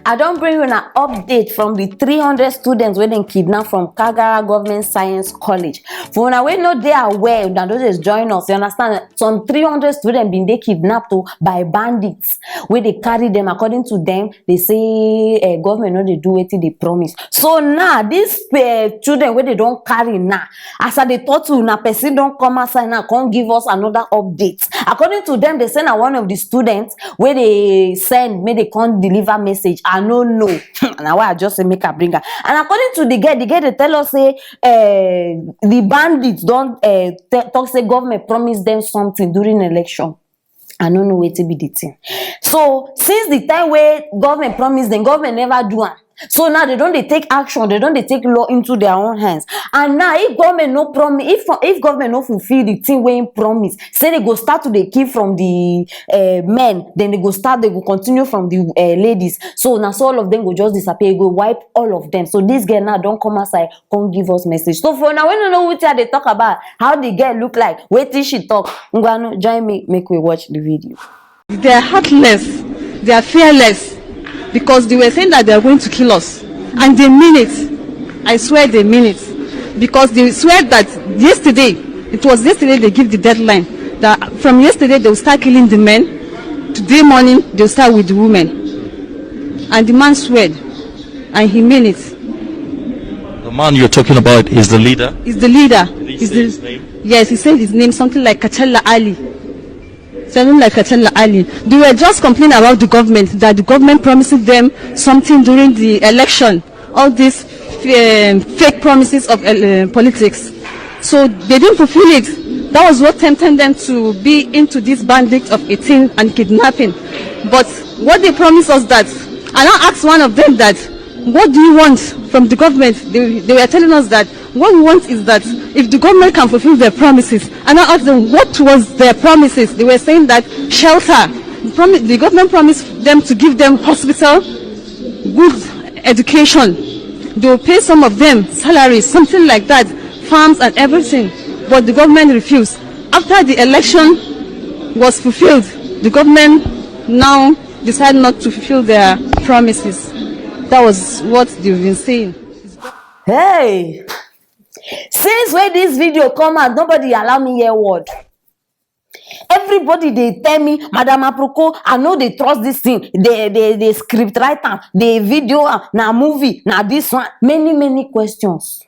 I don't bring you an update from the 300 students when they kidnapped from Kagara Government Science College. For when we know they are aware that those is join us, you understand? Some 300 students been they kidnapped by bandits. Where they carry them, according to them, they say government know they do what they promise. So now these children where they don't carry now, as they thought to na person don't come outside now, can't give us another update. According to them, they send one of the students where they send, may they can't deliver message. I don't know. Now I just say make a bringer. And according to the girl, they tell us say the bandits don't talk say government promised them something during election. I don't know where to be the thing. So since the time where government promised them, government never do it. So now they take action, they take law into their own hands. And now if government no promise, if government no fulfill the thing where in promise, say they go start to the keep from the men, then they go continue from the ladies. So now so all of them go just disappear, go wipe all of them. So this girl now don't come outside, come give us message. So for now, when you know what they talk about, how the girl look like, wait till she talk. Ngwanu, join me, make we watch the video. They are heartless, they are fearless. Because they were saying that they are going to kill us. And they mean it. I swear they mean it. Because they swear that it was yesterday they give the deadline. That from yesterday they will start killing the men. Today morning they will start with the women. And the man swear. And he mean it. The man you're talking about is the leader? Is the leader. Did he say his name? Yes, he said his name, something like Kachala Ali. Something like Kachala Ali. They were just complaining about the government, that the government promised them something during the election. All these fake promises of politics. So they didn't fulfill it. That was what tempted them to be into this bandit of 18 and kidnapping. But what they promised us that, and I asked one of them that, what do you want from the government? They were telling us that what we want is that if the government can fulfill their promises. And I asked them what was their promises. They were saying that shelter. The government promised them to give them hospital, good education. They will pay some of them salaries, something like that, farms and everything. But the government refused. After the election was fulfilled, the government now decided not to fulfill their promises. That was what they've been saying. Hey, since when this video come out, nobody allow me hear word. Everybody they tell me, Madam Aproko, I know they trust this thing. They script writer, they video, na movie, na this one. Many questions.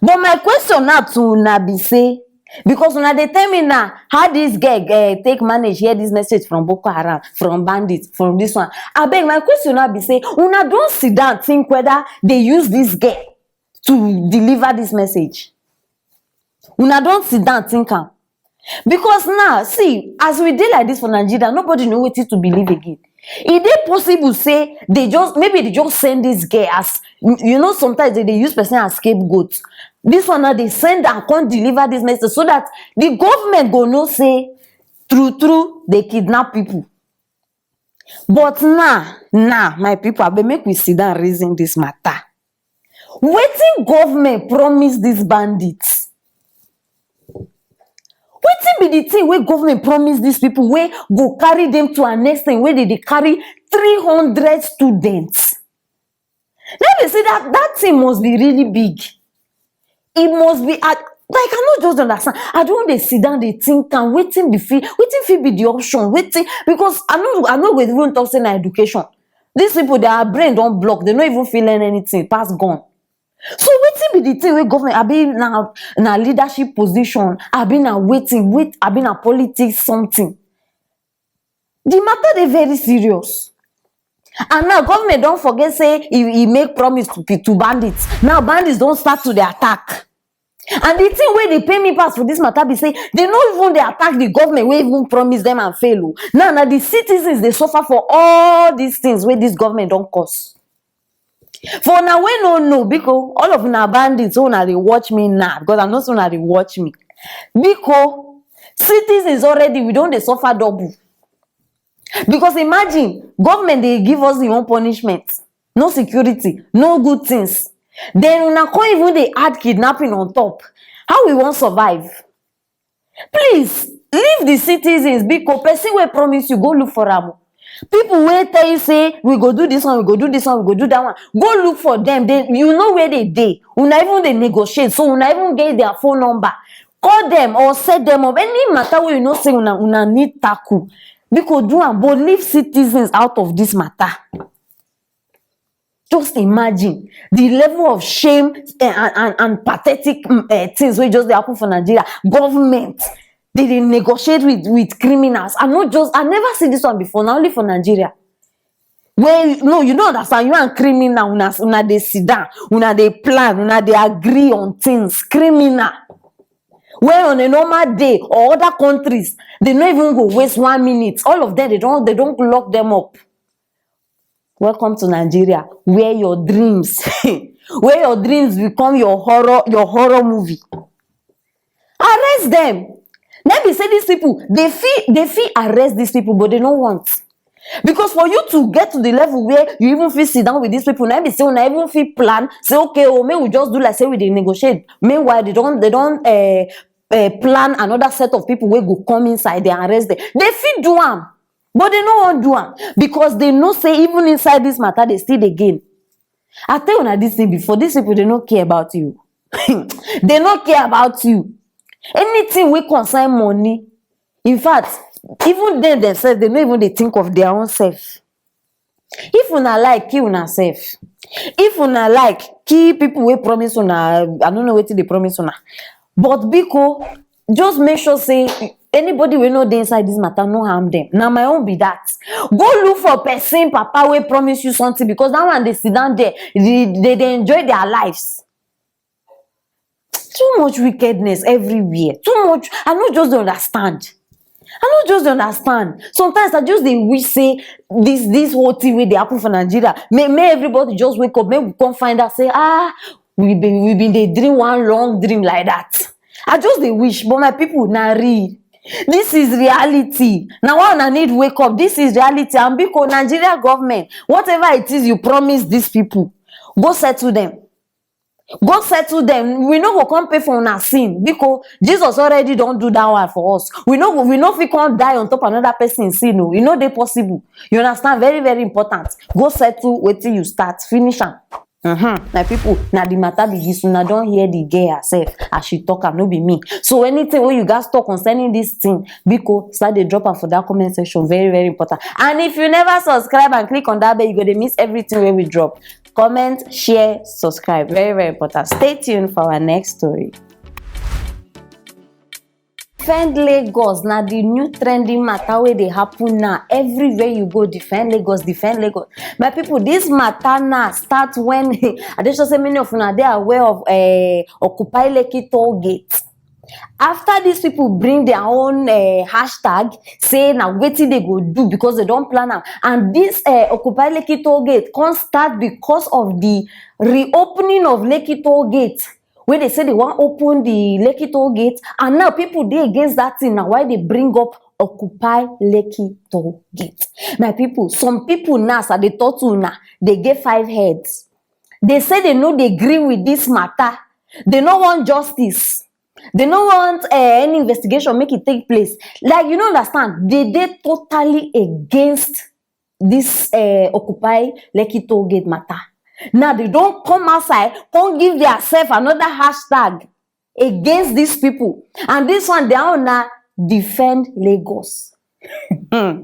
But my question now to Nabi say, because when they tell me now how this girl take manage hear this message from Boko Haram, from bandits, from this one. I beg my question now be say, una don't sit down think whether they use this girl to deliver this message. Una don't sit down think am. Because now, see, as we deal like this for Nigeria, nobody know what to believe again. Is it possible say they just send this girl as, you know, sometimes they use person as scapegoat. This one now they send and can't deliver this message so that the government go no say true they kidnap people. But now my people, I be make we sit down reason this matter. Wetin government promise these bandits? Wetin be the thing where government promise these people where go carry them to our next thing where they carry 300 students? Let me say that thing must be really big. It must be like I cannot just understand. I don't want to sit down, they think and waiting be the option, waiting because I know we even talk saying education. These people their brain don't block, they don't even feeling anything, past gone. So waiting be the thing where government I be now in a leadership position, I been a waiting, I been a politics something. The matter they very serious. And now government don't forget say he make promise to bandits. Now bandits don't start to the attack. And the thing where they pay me pass for this matter be say they don't even they attack the government where even promise them and fail. Now the citizens they suffer for all these things where this government don't cause. For now we no because all of our bandits so now they watch me now because I'm not so now they watch me. Because citizens already we don't they suffer double. Because imagine government they give us their own punishment, no security, no good things. Then we can't even they add kidnapping on top. How we won't survive? Please leave the citizens because person will promise you go look for them. People wey tell you say we go do this one, we go do this one, we go do that one, go look for them. You know where they dey. Una even dey negotiate, so una even get their phone number. Call them or set them up. Any matter wey you know say una need tackle, we could do am, but leave citizens out of this matter. Just imagine the level of shame and pathetic things wey just dey happen for Nigeria. Government they negotiate with criminals. I never see this one before. Now only for Nigeria. Well, no, you don't understand. You and criminal, una dey sit down, una dey plan, una dey agree on things. Criminal. Where on a normal day or other countries, they don't even go waste 1 minute. All of them, they don't lock them up. Welcome to Nigeria, where your dreams, where your dreams become your horror movie. Arrest them. Let me say these people, they feel arrest these people, but they don't want. Because for you to get to the level where you even feel sit down with these people, let me say, una even feel plan, say okay, oh, may we just do like say we dey negotiate. Meanwhile, they don't plan another set of people where go come inside, they arrest them. They feel do am, but they don't want do am because they know say even inside this matter they still dey gain. I tell you this thing before, these people they don't care about you. They don't care about you. Anything we concern money, in fact, even them themselves, they don't even they think of their own self. If una like, kill una self. If una like, kill people we promise una, I don't know what they promise una. But Biko, just make sure say anybody we know they inside this matter, no harm them. Now my own be that. Go look for person, papa we promise you something because that one they sit down there, they enjoy their lives. Too much wickedness everywhere. Too much. I don't just understand. Sometimes I just wish say this whole thing where they happen for Nigeria. May everybody just wake up. May we come find out say we been they dream one long dream like that. I just wish, but my people not real. This is reality. Now I need wake up. This is reality. And because Nigeria government, whatever it is you promise these people, go settle them. God said to them, we no go come pay for our sin because Jesus already don't do that one for us. We know if we can't die on top of another person's sin. No, you know they possible. You understand? Very, very important. Go settle wait till you start. Finish am. My people, now the matter be this. Una don't hear the girl herself as she talk am, no be me. So anything when you guys talk concerning this thing, because start the drop am for that comment section. Very, very important. And if you never subscribe and click on that bell, you're gonna miss everything when we drop. Comment, share, subscribe. Very, very important. Stay tuned for our next story. Defend Lagos. Now the new trending matter where they happen now. Everywhere you go, defend Lagos, defend Lagos. My people, this matter now starts when I just say many of you they are aware of Occupy Lekki toll gate. After these people bring their own hashtag, say now wetin they go do because they don't plan am. And this Occupy Lekki toll gate can't start because of the reopening of Lekki toll gate. Where they say they want open the Lekki toll gate, and now people they against that thing. Now why they bring up Occupy Lekki toll gate? My people, some people now they talk to now they get 5 heads. They say they know they agree with this matter. They don't want justice. They don't want any investigation make it take place. Like you don't understand, they totally against this Occupy Lekki toll gate matter. Now they don't come outside, come give themselves another hashtag against these people. And this one they are now defend Lagos. I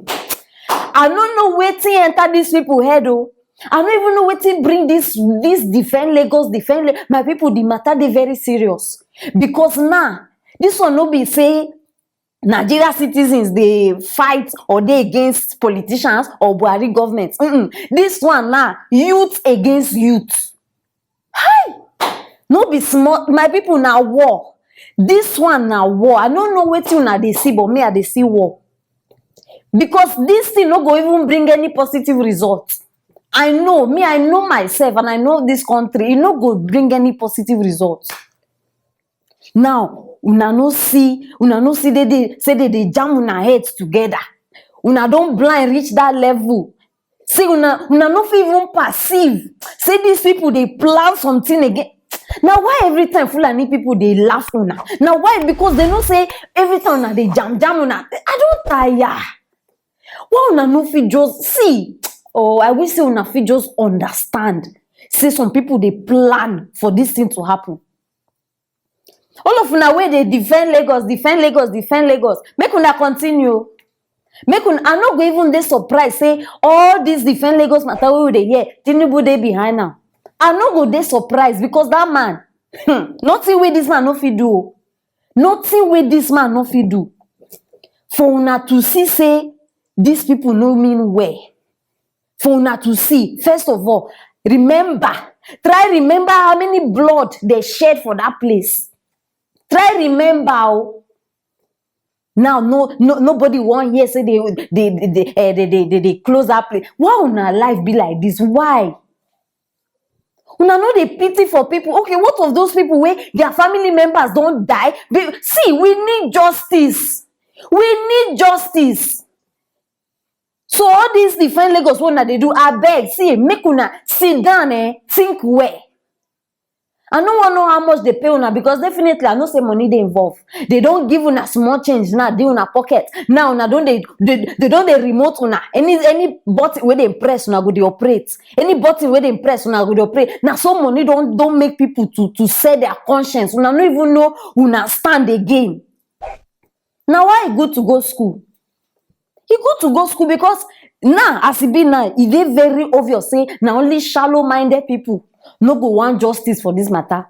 don't know where to enter these people head though. I don't even know where to bring this defend Lagos, my people. The matter they very serious because now this one no be say Nigeria citizens they fight or they against politicians or Buhari government. This one now youth against youth. Hi, no be small. My people now war. This one now war. I don't know what you now they see, but me I they see war because this thing no go even bring any positive results. I know myself and I know this country, it no go bring any positive results. Now, una no see they say they jam una heads together. Una don't blind reach that level. See, una no even perceive. Say these people they plan something again. Now why every time Fulani people they laugh una? Now why? Because they don't say every time una they jam una. I don't tire. Why una no fit just see? Oh, I wish say una fit just understand. Say some people they plan for this thing to happen. All of una way they defend Lagos. Make una continue. Make una, I no go even dey surprised. Say all this defend Lagos matter wey we dey hear, Tinubu dey behind now. I no go dey surprised because that man, nothing wey this man no fit do. Nothing wey this man no fit do. For una to see say these people no mean well. For una to see, first of all, try remember how many blood they shed for that place. Try remember. Now nobody want here say they close that place. Why una life be like this? Why? Una know dey pity for people. Okay, what of those people where their family members don't die? See, we need justice. So all these defend Lagos what they do, I beg, see, make una sit down, think well. I don't want to know how much they pay una because definitely I know say money they involve. They don't give una small change now, they una pocket. Now una don't they don't they remote una. Any button where they press una go they operate. Any button where they press una go they operate. Now some money don't make people to set their conscience. Una don't even know una stand again. Now why good to go school? It's good to go school because now as it be now, it is very obvious say now only shallow-minded people no go want justice for this matter.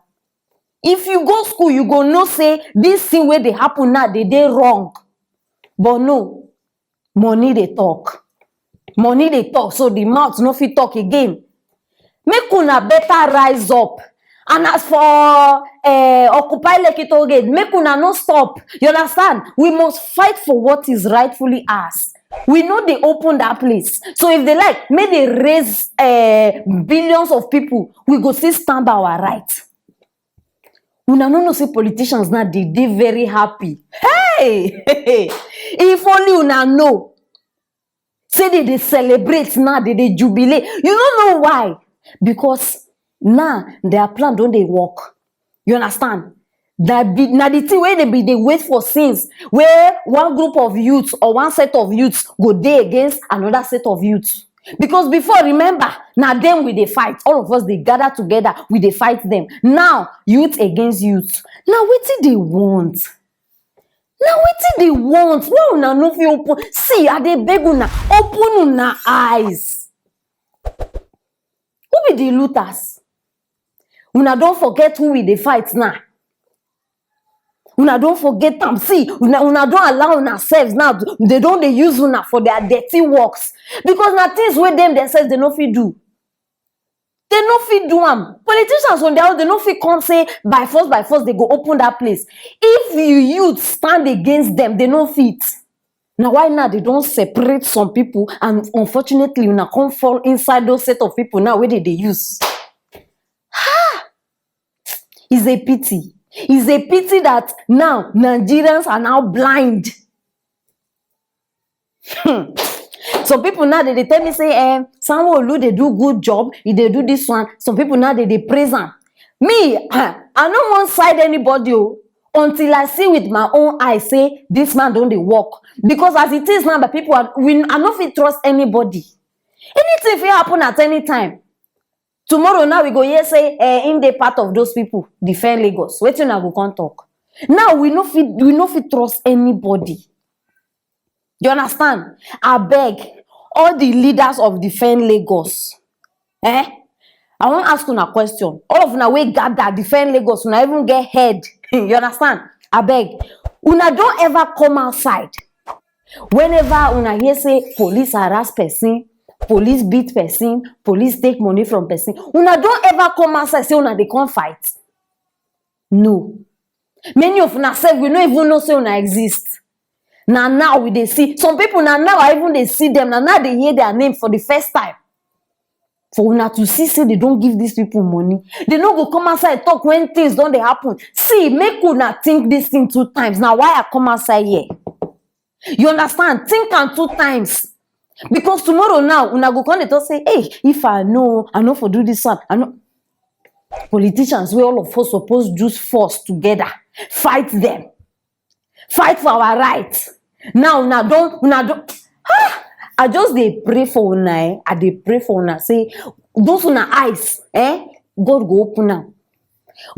If you go school, you go know say this thing where they happen now, they wrong. But no, money they talk. So the mouth no fit talk again. Make una better rise up. And as for Occupy Lekki Toll Gate, make una no stop. You understand? We must fight for what is rightfully ours. We know they open that place. So if they like, may they raise billions of people, we go still stand by our right. Una no say politicians now they very happy. Hey! If only una know. Say they celebrate now, they jubilate. You don't know why. Because now their plan don't they work. You understand? Now the thing where they wait for since where one group of youths or one set of youths go day against another set of youths. Because before, remember, now them we they fight. All of us they gather together, we they fight them. Now youth against youth. Now what did they want? Why una no fit open? See, I dey beg una, open una eyes. Who be the looters? Una don't forget who we dey fight now. Una don't forget them. See, una don't allow una selves now. They don't use una for their dirty works. Because now things where them themselves they no fit do. They no fit do them. Politicians on their own, they no fit come say by force they go open that place. If you youth stand against them, they no fit. Now why now they don't separate some people and unfortunately una come fall inside those set of people now where they use. It's a pity. It's a pity that now Nigerians are now blind. Some people now they tell me say, Sanwo-Olu they do good job. If they do this one, some people now they praise them. Me, I don't want side anybody until I see with my own eyes say this man don't they work. Because as it is now, the people are not fit trust anybody. Anything will happen at any time. Tomorrow now we go here say in the part of those people defend Lagos. Wait till I go come talk. Now we no fit trust anybody. You understand? I beg all the leaders of defend Lagos. I want to ask you a question. All of una we gather defend Lagos, una even get head. You understand? I beg. Una don't ever come outside. Whenever una hear say police harass person, police beat person, police take money from person, una don't ever come outside say una they can't fight. No. Many of una say we don't even know say una exist. Now we they see some people now I even they see them now they hear their name for the first time. For una to see say they don't give these people money, they don't go come outside talk when things don't they happen. See, make una think this thing 2 times. Now why I come outside here? You understand? Think am 2 times. Because tomorrow now una go come to say, hey, if I know for do this one, I know. Politicians we all of us supposed use force together, fight them, fight for our rights. Now una don't I just dey pray for una. I dey pray for una say those una eyes, God go open am.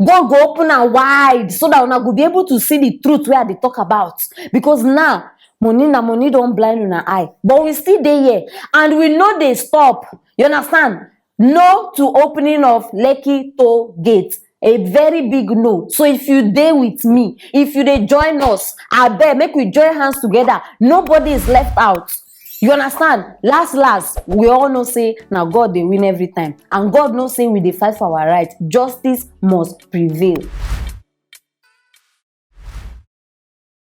God go open am wide so that una go be able to see the truth wey I dey talk about. Because now, money don blind una eye. But we still dey here and we no dey stop. You understand? No to opening of Lekki toll gate. A very big no. So if you dey with me, if you dey join us, abeg make we join hands together. Nobody is left out. You understand? Last, we all know say na God dey win every time. And God know say we dey fight for our right. Justice must prevail.